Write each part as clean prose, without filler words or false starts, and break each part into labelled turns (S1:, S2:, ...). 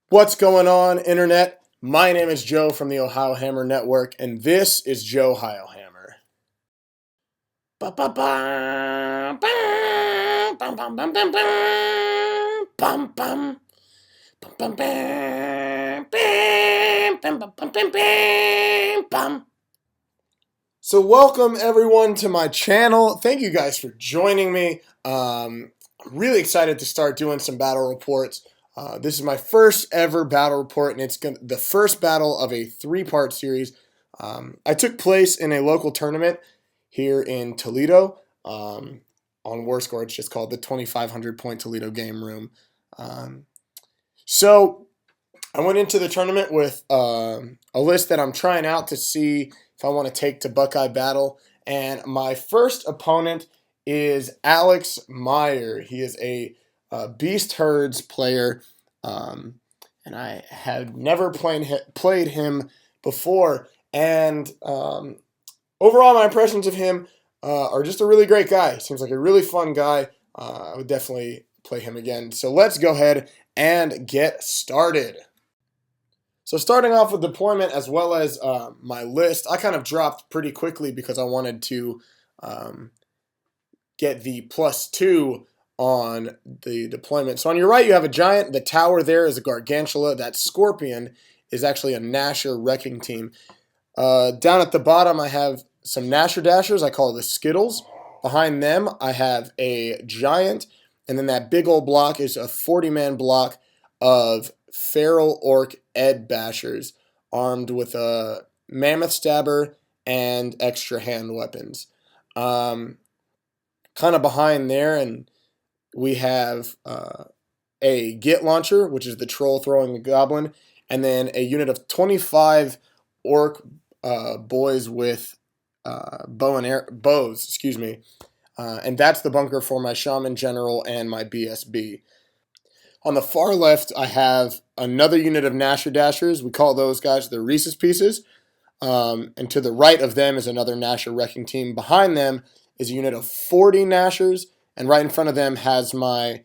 S1: What's going on, Internet? My name is Joe from the OhioHammer Network, and this is JOEhiohammer. So welcome everyone to my channel. Thank you guys for joining me. I'm really excited to start doing some battle reports. This is my first ever battle report, and it's the first battle of a three-part series. I took place in a local tournament here in Toledo on WarScore. It's just called the 2,500 point Toledo Game Room. So I went into the tournament with a list that I'm trying out to see if I want to take to Buckeye Battle. And my first opponent is Alex Meyer. He is a Beast Herds player, and I had never played him before. And overall, my impressions of him are just a really great guy. Seems like a really fun guy. I would definitely play him again. So let's go ahead and get started. So starting off with deployment as well as my list, I kind of dropped pretty quickly because I wanted to get the +2 on the deployment. So on your right, you have a giant. The tower there is a gargantula. That scorpion is actually a Gnasher wrecking team. Down at the bottom, I have some Gnasher Dashers. I call it the Skittles. Behind them, I have a giant. And then that big old block is a 40-man block of Feral Orc Ed Bashers armed with a Mammoth Stabber and extra hand weapons. Kind of behind there, and we have a Git Launcher, which is the troll throwing the goblin, and then a unit of 25 Orc boys with bows, and that's the bunker for my Shaman General and my BSB. On the far left, I have another unit of Gnasher Dashers. We call those guys the Reese's Pieces. And to the right of them is another Gnasher wrecking team. Behind them is a unit of 40 Gnashers. And right in front of them has my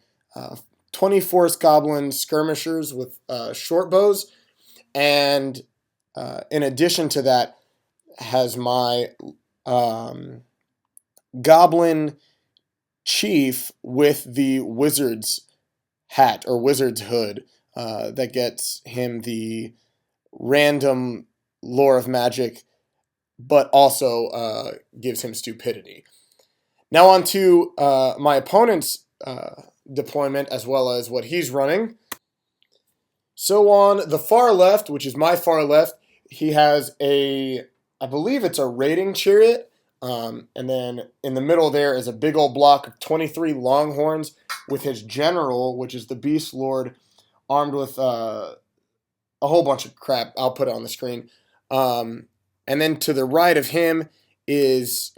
S1: 20 Forest Goblin skirmishers with short bows. And in addition to that, has my Goblin Chief with the Wizard's hat or Wizard's hood that gets him the random lore of magic, but also gives him stupidity. Now on to my opponent's deployment as well as what he's running. So on the far left, which is my far left, he has I believe it's a raiding chariot. And then in the middle there is a big old block of 23 Longhorns with his general, which is the Beast Lord, armed with a whole bunch of crap. I'll put it on the screen. And then to the right of him is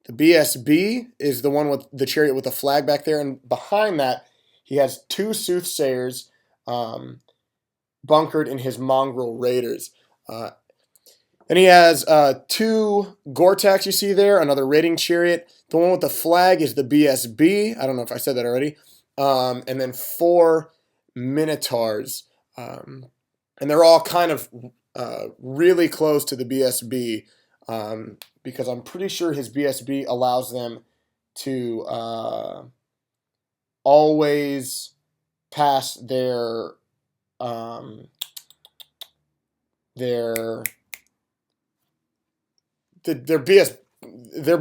S1: the BSB, is the one with the chariot with the flag back there. And behind that, he has two Soothsayers bunkered in his mongrel raiders. And he has two Gore-Tex you see there, another raiding chariot. The one with the flag is the BSB. I don't know if I said that already. And then 4 Minotaurs. And they're all kind of really close to the BSB because I'm pretty sure his BSB allows them to always pass their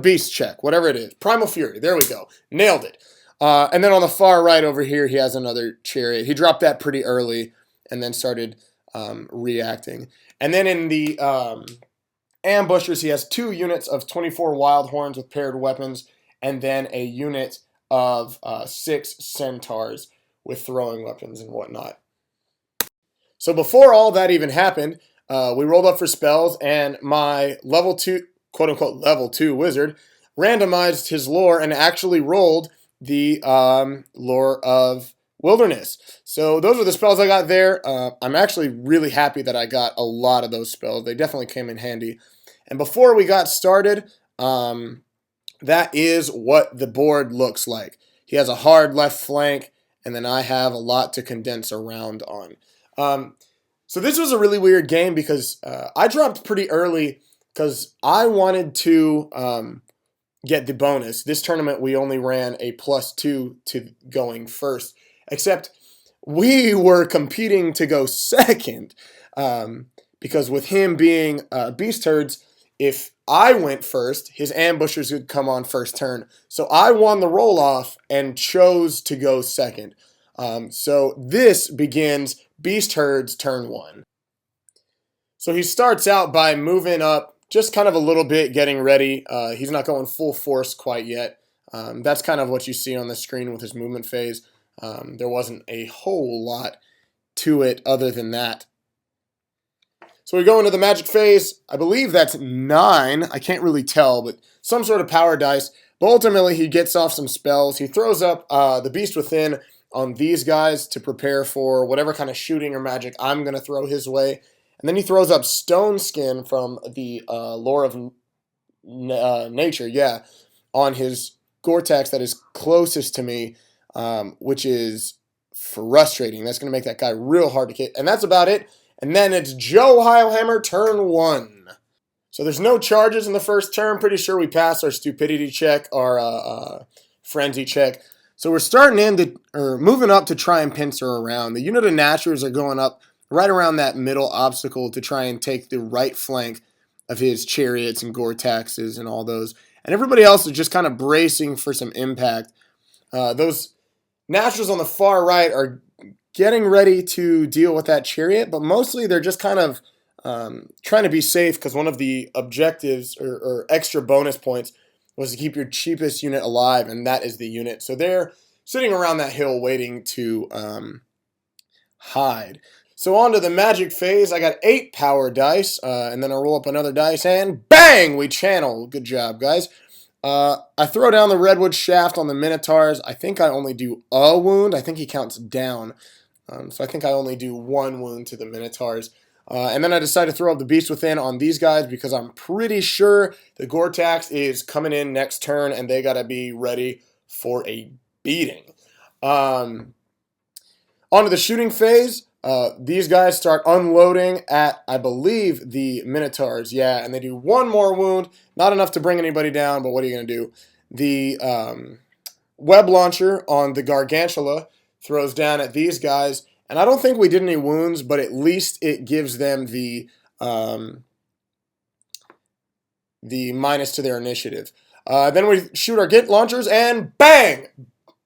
S1: beast check, whatever it is. Primal Fury. There we go. Nailed it. And then on the far right over here, he has another chariot. He dropped that pretty early and then started reacting. And then in the ambushers, he has 2 units of 24 Wild Horns with paired weapons, and then a unit of 6 Centaurs with throwing weapons and whatnot. So before all that even happened, we rolled up for spells, and my level 2, quote-unquote level 2 wizard randomized his lore and actually rolled the lore of Wilderness. So those are the spells I got there. I'm actually really happy that I got a lot of those spells. They definitely came in handy. And before we got started, that is what the board looks like. He has a hard left flank, and then I have a lot to condense around on. So this was a really weird game because I dropped pretty early because I wanted to get the bonus. This tournament we only ran a +2 to going first, except we were competing to go second because with him being beast herds, if I went first, his ambushers would come on first turn. So I won the roll-off and chose to go second. So this begins beast herds turn 1. So he starts out by moving up just kind of a little bit, getting ready. He's not going full force quite yet. That's kind of what you see on the screen with his movement phase. There wasn't a whole lot to it other than that. So we go into the magic phase. I believe that's 9. I can't really tell, but some sort of power dice. But ultimately, he gets off some spells. He throws up the Beast Within on these guys to prepare for whatever kind of shooting or magic I'm going to throw his way. And then he throws up Stone Skin from the Lore of Nature, on his Gore-Tex that is closest to me, which is frustrating. That's going to make that guy real hard to hit. And that's about it. And then it's JOEhiohammer turn 1. So there's no charges in the first turn. Pretty sure we passed our stupidity check, our frenzy check. So we're moving up to try and pincer around. The unit of Nashers are going up right around that middle obstacle to try and take the right flank of his chariots and Gore-Texes and all those. And everybody else is just kind of bracing for some impact. Those Nashers on the far right are getting ready to deal with that chariot, but mostly they're just kind of trying to be safe because one of the objectives or extra bonus points was to keep your cheapest unit alive, and that is the unit. So they're sitting around that hill waiting to hide. So on to the magic phase. I got 8 power dice, and then I roll up another dice, and bang! We channel. Good job, guys. I throw down the redwood shaft on the minotaurs. I think I only do a wound. I think he counts down. So I think I only do 1 wound to the minotaurs. And then I decide to throw up the Beast Within on these guys because I'm pretty sure the Gore-Tex is coming in next turn and they got to be ready for a beating. On to the shooting phase. These guys start unloading at, I believe, the Minotaurs. Yeah, and they do 1 more wound. Not enough to bring anybody down, but what are you going to do? The web launcher on the Gargantula throws down at these guys. And I don't think we did any wounds, but at least it gives them the minus to their initiative. Then we shoot our Git launchers, and bang!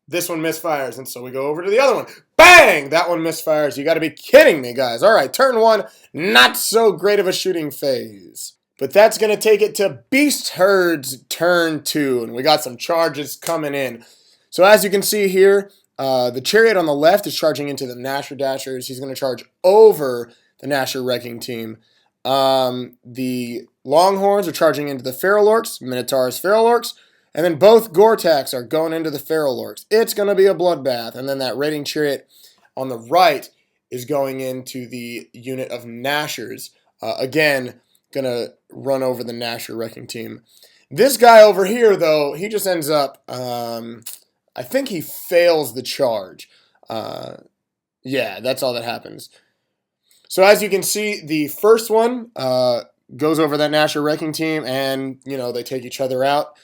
S1: This one misfires, and so we go over to the other one. Bang! That one misfires. You got to be kidding me, guys. All right, turn 1, not so great of a shooting phase. But that's going to take it to Beast Herds turn 2, and we got some charges coming in. So as you can see here, the chariot on the left is charging into the Nasher Dashers. He's going to charge over the Nasher Wrecking Team. The Longhorns are charging into the Feral Orcs, Minotaurs, Feral Orcs, and then both Gore-Tex are going into the Feral Orcs. It's going to be a bloodbath. And then that raiding chariot on the right is going into the unit of Nashers. Again, going to run over the Nasher Wrecking Team. This guy over here, though, he just ends up... I think he fails the charge. Yeah, that's all that happens. So as you can see, the first one goes over that Nasher Wrecking Team, and, you know, they take each other out.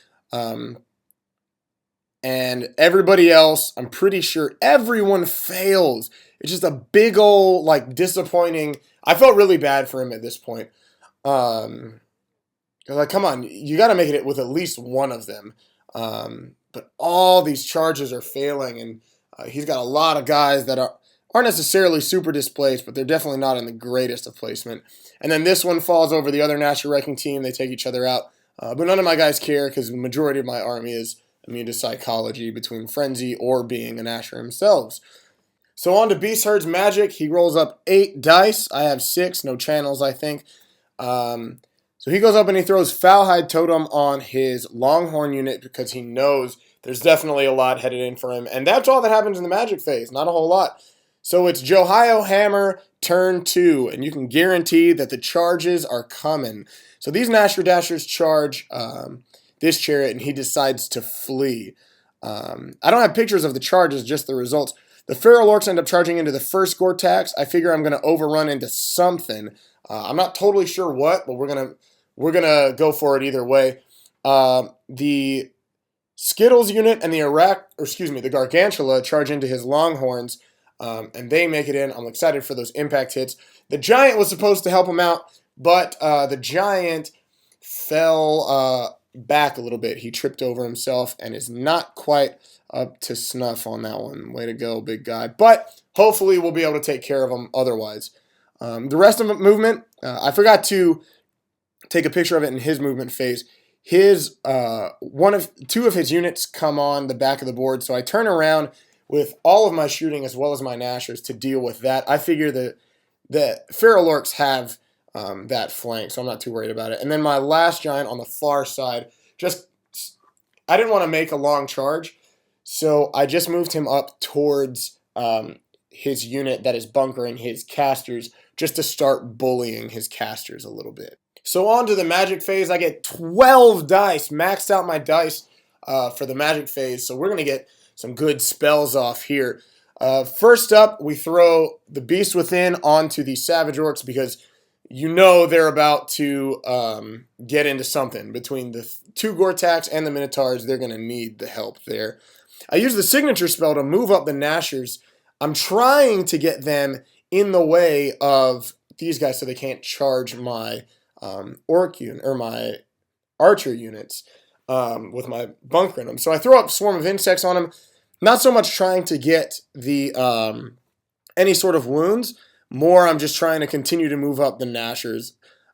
S1: And everybody else, I'm pretty sure everyone fails. It's just a big old, like, disappointing... I felt really bad for him at this point. Because, like, come on, you got to make it with at least one of them. But all these charges are failing, and he's got a lot of guys that aren't necessarily super displaced, but they're definitely not in the greatest of placement. And then this one falls over the other Nasher Wrecking Team. They take each other out. But none of my guys care because the majority of my army is immune to psychology between frenzy or being a Nasher themselves. So on to Beast Herd's magic. He rolls up 8 dice. I have 6, no channels, I think. So he goes up and he throws Foulhide Totem on his Longhorn unit because he knows there's definitely a lot headed in for him. And that's all that happens in the magic phase, not a whole lot. So it's JOEhiohammer turn 2, and you can guarantee that the charges are coming. So these Nasher Dashers charge this chariot, and he decides to flee. I don't have pictures of the charges, just the results. The feral orcs end up charging into the first Gore-Tax. I figure I'm going to overrun into something. I'm not totally sure what, but we're gonna go for it either way. The Skittles unit and the Gargantula charge into his Longhorns, and they make it in. I'm excited for those impact hits. The Giant was supposed to help him out, but the Giant fell back a little bit. He tripped over himself and is not quite up to snuff on that one. Way to go, big guy. But hopefully we'll be able to take care of him otherwise. The rest of the movement, I forgot to take a picture of it in his movement phase. Two of his units come on the back of the board, so I turn around with all of my shooting as well as my Nashers to deal with that. I figure that the feral orcs have that flank, so I'm not too worried about it. And then my last giant on the far side, I didn't want to make a long charge, so I just moved him up towards his unit that is bunkering his casters, just to start bullying his casters a little bit. So on to the magic phase. I get 12 dice, maxed out my dice for the magic phase, so we're going to get some good spells off here. First up, we throw the Beast Within onto the Savage Orcs because you know they're about to get into something. Between the two Gore-Tax and the Minotaurs, they're going to need the help there. I use the signature spell to move up the Nashers. I'm trying to get them in the way of these guys so they can't charge my orc unit or my archer units with my bunkering them. So I throw up Swarm of Insects on them. Not so much trying to get the any sort of wounds. More, I'm just trying to continue to move up the Nashers.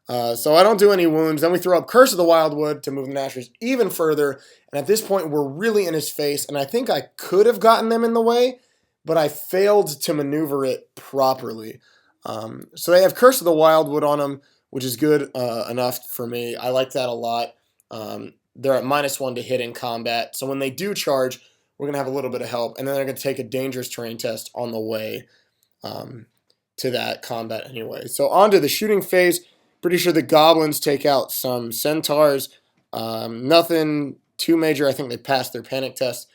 S1: So I don't do any wounds. Then we throw up Curse of the Wildwood to move the Nashers even further. And at this point, we're really in his face. And I think I could have gotten them in the way, but I failed to maneuver it properly. So they have Curse of the Wildwood on them, which is good enough for me. I like that a lot. They're at -1 to hit in combat. So when they do charge, we're going to have a little bit of help. And then they're going to take a dangerous terrain test on the way to that combat anyway. So on to the shooting phase. Pretty sure the goblins take out some centaurs. Nothing too major. I think they passed their panic test.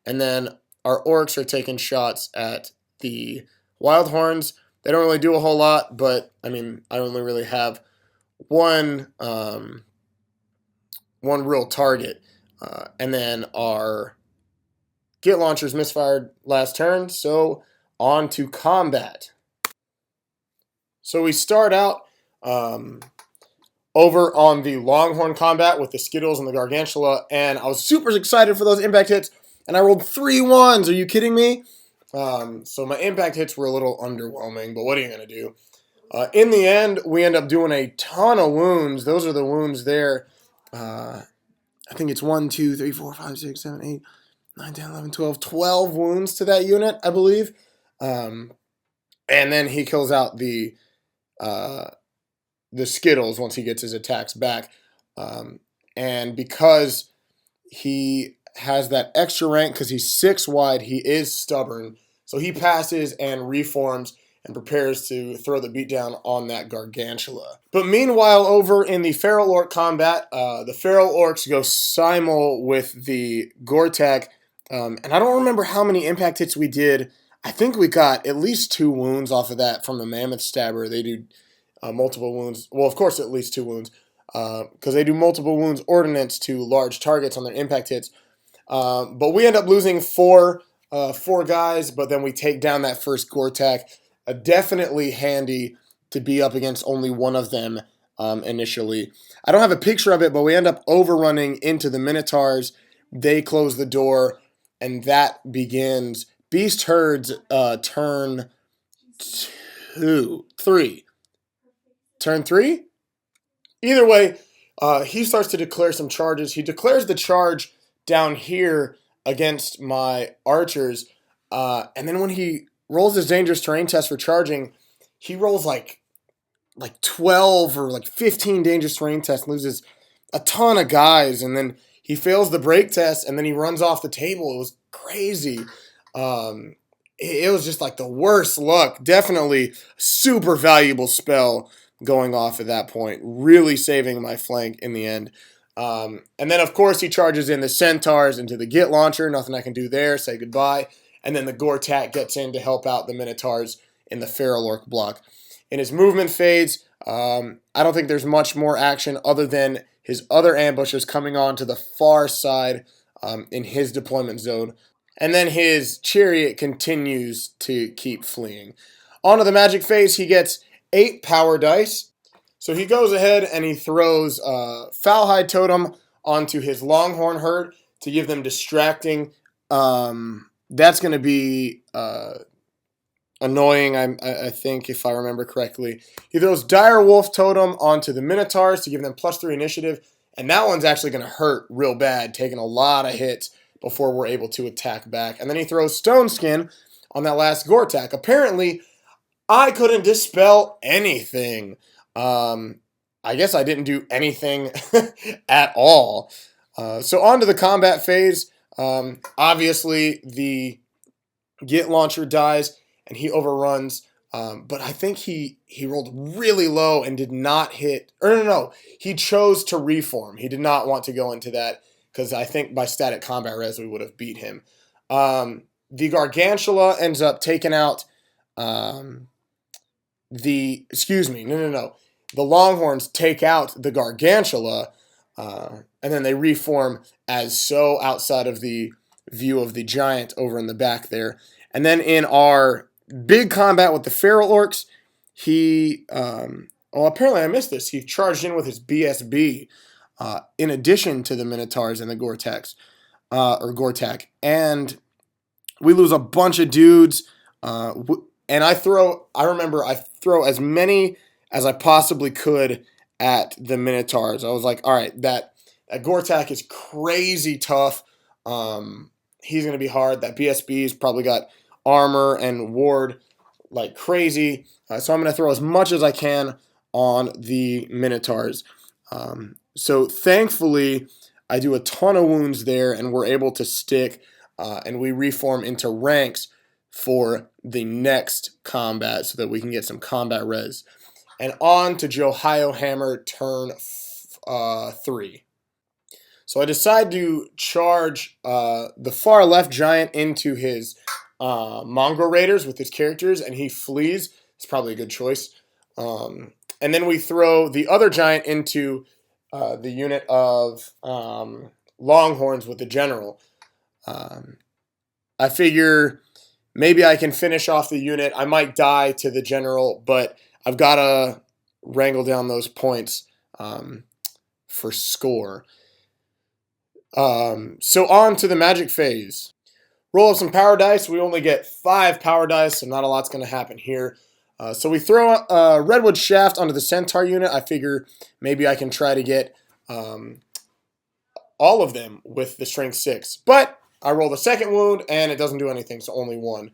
S1: And then our orcs are taking shots at the wild horns. They don't really do a whole lot, but I mean, I only really have one real target. And then our Git launchers misfired last turn, so on to combat. So we start out over on the Longhorn combat with the Skittles and the Gargantula, and I was super excited for those impact hits, and I rolled 3 1s. Are you kidding me? So my impact hits were a little underwhelming, but what are you going to do? In the end, we end up doing a ton of wounds. Those are the wounds there. I think it's 1, 2, 3, 4, 5, 6, 7, 8, 9, 10, 11, 12. 12 wounds to that unit, I believe. And then he kills out the Skittles once he gets his attacks back. And because he has that extra rank, because he's 6 wide, he is stubborn. So he passes and reforms and prepares to throw the beatdown on that Gargantula. But meanwhile, over in the Feral Orc combat, the Feral Orcs go simul with the Gore-Tax. And I don't remember how many impact hits we did. I think we got at least 2 wounds off of that from the Mammoth Stabber. They do multiple wounds. Well, of course, at least 2 wounds. Because they do multiple wounds ordnance to large targets on their impact hits. But we end up losing 4 guys, but then we take down that first Gore-Tax. Definitely handy to be up against only one of them initially. I don't have a picture of it, but we end up overrunning into the Minotaurs. They close the door, and that begins Beast Herds turn 3. Turn 3? Either way, he starts to declare some charges. He declares the charge down here against my archers, and then when he rolls his dangerous terrain test for charging, he rolls like 12 or 15 dangerous terrain tests, loses a ton of guys, and then he fails the break test, and then he runs off the table. It was crazy. It was just like the worst luck. Definitely super valuable spell going off at that point, really saving my flank in the end. And then, of course, he charges in the Centaurs into the Git launcher. Nothing I can do there. Say goodbye. and then the Gortak gets in to help out the Minotaurs in the Feral Orc block. In his movement phase, I don't think there's much more action other than his other ambushers coming on to the far side in his deployment zone. And then his chariot continues to keep fleeing. Onto the magic phase, he gets 8 power dice. So he goes ahead and he throws Foulhide Totem onto his Longhorn herd to give them distracting. That's going to be annoying, I think, if I remember correctly. He throws Dire Wolf Totem onto the Minotaurs to give them +3 initiative, and that one's actually going to hurt real bad, taking a lot of hits before we're able to attack back. And then he throws Stone Skin on that last Gortak. Apparently, I couldn't dispel anything. I guess I didn't do anything at all. So on to the combat phase. Obviously, the Git launcher dies and he overruns. But I think he rolled really low and did not hit. Or no. He chose to reform. He did not want to go into that because I think by static combat res we would have beat him. The Gargantula ends up taking out the Longhorns take out the Gargantula, and then they reform as so outside of the view of the giant over in the back there. And then in our big combat with the Feral Orcs, he, apparently I missed this. He charged in with his BSB in addition to the Minotaurs and the Gortak. And we lose a bunch of dudes. And I throw as many as I possibly could at the Minotaurs. I was like, all right, that Gortak is crazy tough. He's going to be hard. That BSB's probably got armor and ward like crazy. So I'm going to throw as much as I can on the Minotaurs. So thankfully, I do a ton of wounds there, and we're able to stick, and we reform into ranks for the next combat so that we can get some combat res. And on to JOEhiohammer turn 3. So I decide to charge the far left giant into his Mongrel Raiders with his characters, and he flees. It's probably a good choice. And then we throw the other giant into the unit of Longhorns with the general. I figure maybe I can finish off the unit. I might die to the general, but I've got to wrangle down those points for score. So on to the magic phase. Roll up some power dice. We only get 5 power dice, so not a lot's going to happen here. So we throw a Redwood Shaft onto the Centaur unit. I figure maybe I can try to get all of them with the Strength 6. But I roll the second wound, and it doesn't do anything, so only 1.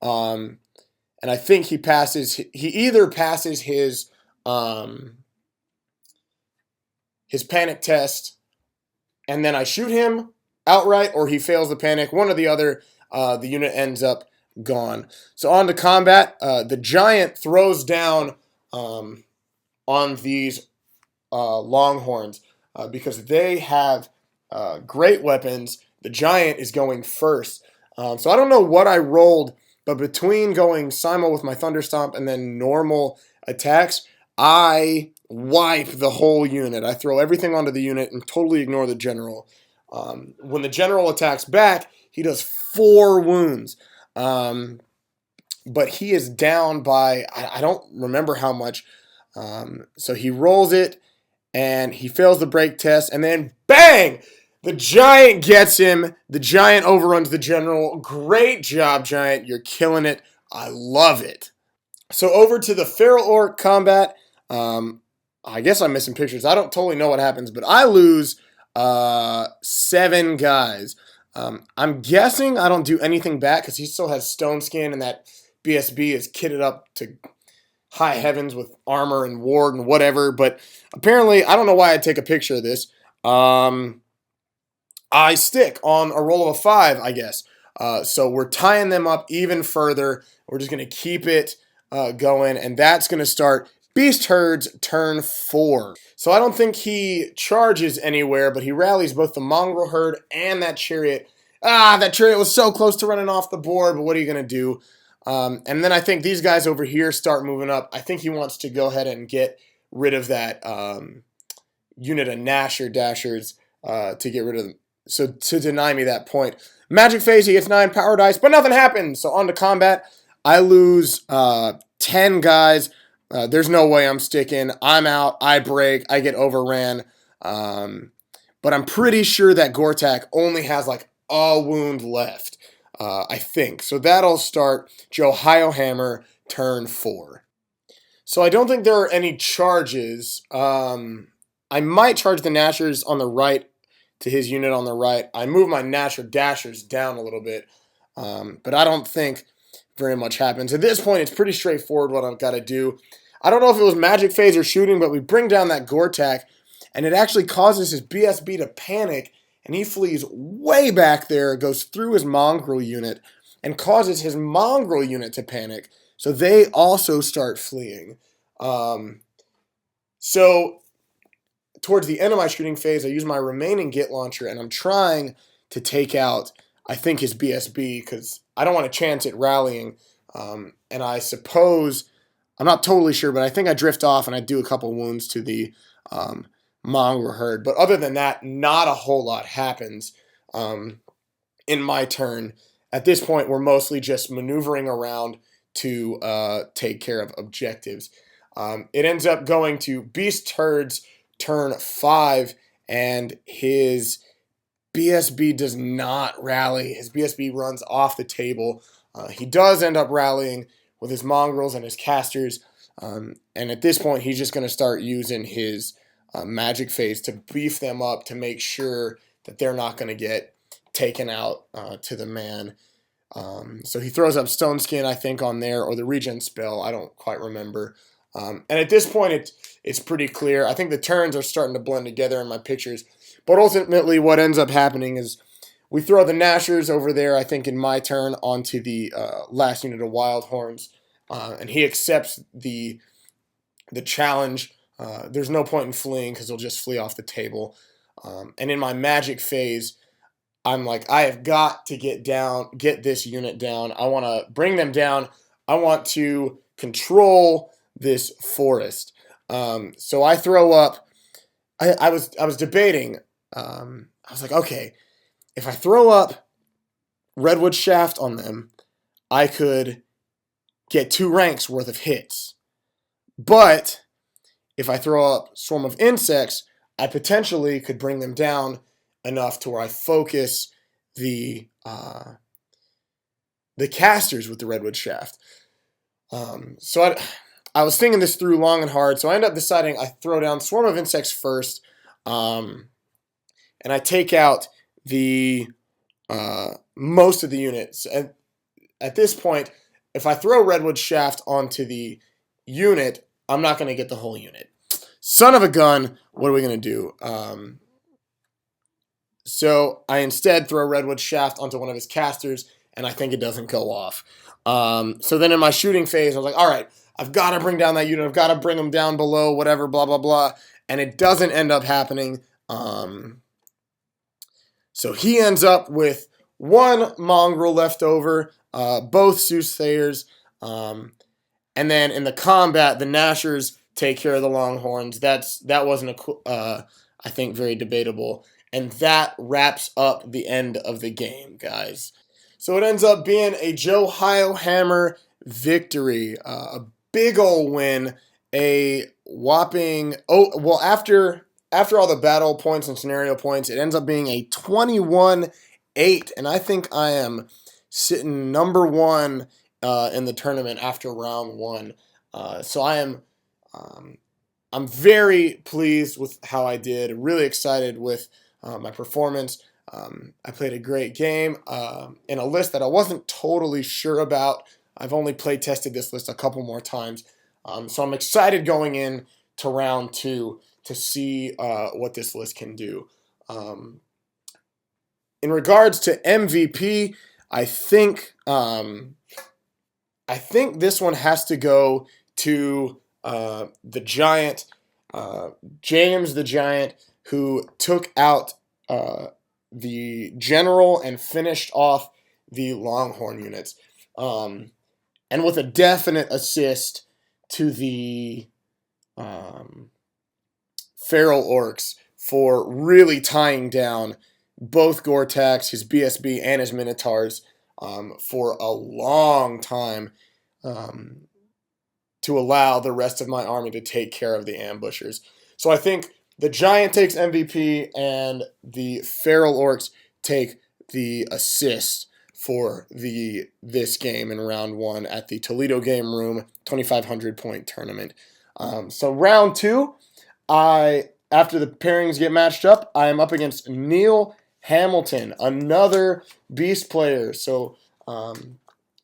S1: And I think he passes. He either passes his panic test, and then I shoot him outright, or he fails the panic. One or the other. The unit ends up gone. So on to combat. The giant throws down on these Longhorns because they have great weapons. The giant is going first. So I don't know what I rolled, but between going Simo with my Thunder Stomp and then normal attacks, I wipe the whole unit. I throw everything onto the unit and totally ignore the general. When the general attacks back, he does 4 wounds. But he is down by, I don't remember how much. So he rolls it, and he fails the break test, and then bang! The giant gets him. The giant overruns the general. Great job, giant. You're killing it. I love it. So over to the Feral Orc combat. I guess I'm missing pictures. I don't totally know what happens, but I lose 7 guys. I'm guessing I don't do anything back because he still has Stone Skin, and that BSB is kitted up to high heavens with armor and ward and whatever. But apparently, I don't know why I'd take a picture of this. I stick on a roll of a 5, I guess. So we're tying them up even further. We're just going to keep it going, and that's going to start Beast Herds turn 4. So I don't think he charges anywhere, but he rallies both the Mongrel Herd and that Chariot That trait was so close to running off the board, but what are you going to do? And then I think these guys over here start moving up. I think he wants to go ahead and get rid of that unit of Nasher Dashers to get rid of them. So to deny me that point. Magic phase, he gets 9 power dice, but nothing happens. So on to combat. I lose 10 guys. There's no way I'm sticking. I'm out. I break. I get overran. But I'm pretty sure that Gortak only has like a wound left. I think. So that'll start JOEhiohammer turn 4. So I don't think there are any charges. I might charge the Nashers on the right to his unit on the right. I move my Nasher Dashers down a little bit, but I don't think very much happens. At this point, it's pretty straightforward what I've got to do. I don't know if it was magic phase or shooting, but we bring down that Gortak, and it actually causes his BSB to panic, and he flees way back there, goes through his mongrel unit, and causes his mongrel unit to panic. So they also start fleeing. So towards the end of my shooting phase, I use my remaining Git launcher, and I'm trying to take out, I think, his BSB, because I don't want to chance it rallying. And I suppose, I'm not totally sure, but I think I drift off and I do a couple wounds to the mongrel herd. But other than that, not a whole lot happens in my turn. At this point, we're mostly just maneuvering around to take care of objectives. It ends up going to Beast Herd's turn 5, and his BSB does not rally. His BSB runs off the table. He does end up rallying with his mongrels and his casters, and at this point, he's just going to start using his magic phase to beef them up to make sure that they're not going to get taken out to the man. So he throws up Stone Skin, I think, on there, or the regen spell. I don't quite remember. And at this point, it's pretty clear. I think the turns are starting to blend together in my pictures. But ultimately, what ends up happening is we throw the Nashers over there, I think, in my turn, onto the last unit of Wild Horns. And he accepts the challenge. There's no point in fleeing because he'll just flee off the table. And in my magic phase, I'm like, I have got to get this unit down. I want to bring them down. I want to control this forest. So I throw up. I was debating. I was like, okay, if I throw up Redwood Shaft on them, I could get 2 ranks worth of hits. But if I throw up Swarm of Insects, I potentially could bring them down enough to where I focus the casters with the Redwood Shaft. So I was thinking this through long and hard, so I end up deciding I throw down Swarm of Insects first, and I take out the most of the units. And at this point, if I throw Redwood Shaft onto the unit, I'm not going to get the whole unit. Son of a gun, what are we going to do? So I instead throw Redwood Shaft onto one of his casters, and I think it doesn't go off. So then in my shooting phase, I was like, all right, I've got to bring down that unit. I've got to bring them down below, whatever, blah, blah, blah. And it doesn't end up happening. So he ends up with 1 mongrel left over, both soothsayers. And then in the combat, the Nashers take care of the Longhorns. That wasn't I think, very debatable. And that wraps up the end of the game, guys. So it ends up being a JOEhiohammer victory. A big ol' win. A whopping... after all the battle points and scenario points, it ends up being a 21-8. And I think I am sitting number 1 in the tournament after round 1. So I am... I'm very pleased with how I did. Really excited with my performance. I played a great game in a list that I wasn't totally sure about. I've only play tested this list a couple more times. So I'm excited going in to round 2 to see what this list can do. In regards to MVP, I think this one has to go to the Giant, James the Giant, who took out the general and finished off the Longhorn units. And with a definite assist to the Feral Orcs for really tying down both Gore-Tex, his BSB, and his Minotaurs for a long time to allow the rest of my army to take care of the ambushers. So I think the Giant takes MVP and the Feral Orcs take the assist for this game in round 1 at the Toledo Game Room 2,500 point tournament. So round 2, after the pairings get matched up, I am up against Neil Hamilton, another beast player. So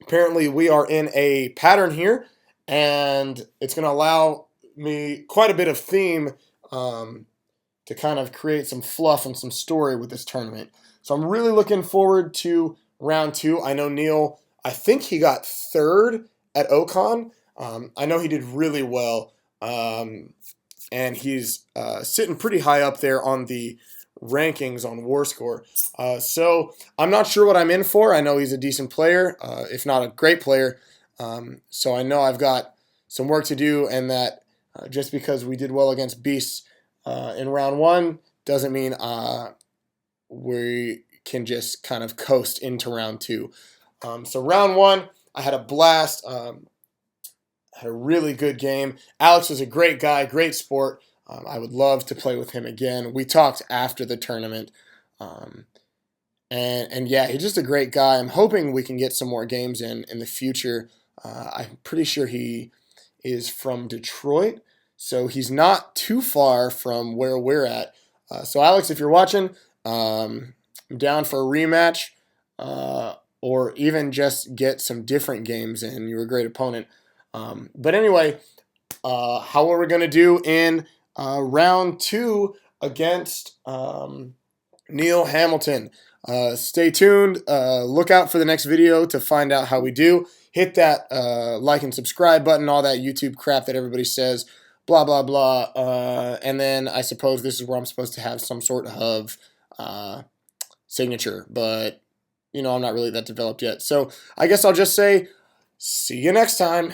S1: apparently we are in a pattern here, and it's going to allow me quite a bit of theme to kind of create some fluff and some story with this tournament. So I'm really looking forward to round 2. I know Neil, I think he got 3rd at Ocon. I know he did really well, and he's sitting pretty high up there on the rankings on WarScore. So I'm not sure what I'm in for. I know he's a decent player, if not a great player. So I know I've got some work to do, and that just because we did well against beasts in round 1 doesn't mean we can just kind of coast into round 2. So round 1, I had a blast. Had a really good game. Alex was a great guy, great sport. I would love to play with him again. We talked after the tournament. And yeah, he's just a great guy. I'm hoping we can get some more games in the future. I'm pretty sure he is from Detroit, so he's not too far from where we're at. So Alex, if you're watching, I'm down for a rematch, or even just get some different games in. You're a great opponent. But anyway, how are we going to do in round 2 against Neil Hamilton? Stay tuned. Look out for the next video to find out how we do. Hit that like and subscribe button, all that YouTube crap that everybody says, blah, blah, blah. And then I suppose this is where I'm supposed to have some sort of signature. But, I'm not really that developed yet. So I guess I'll just say, see you next time.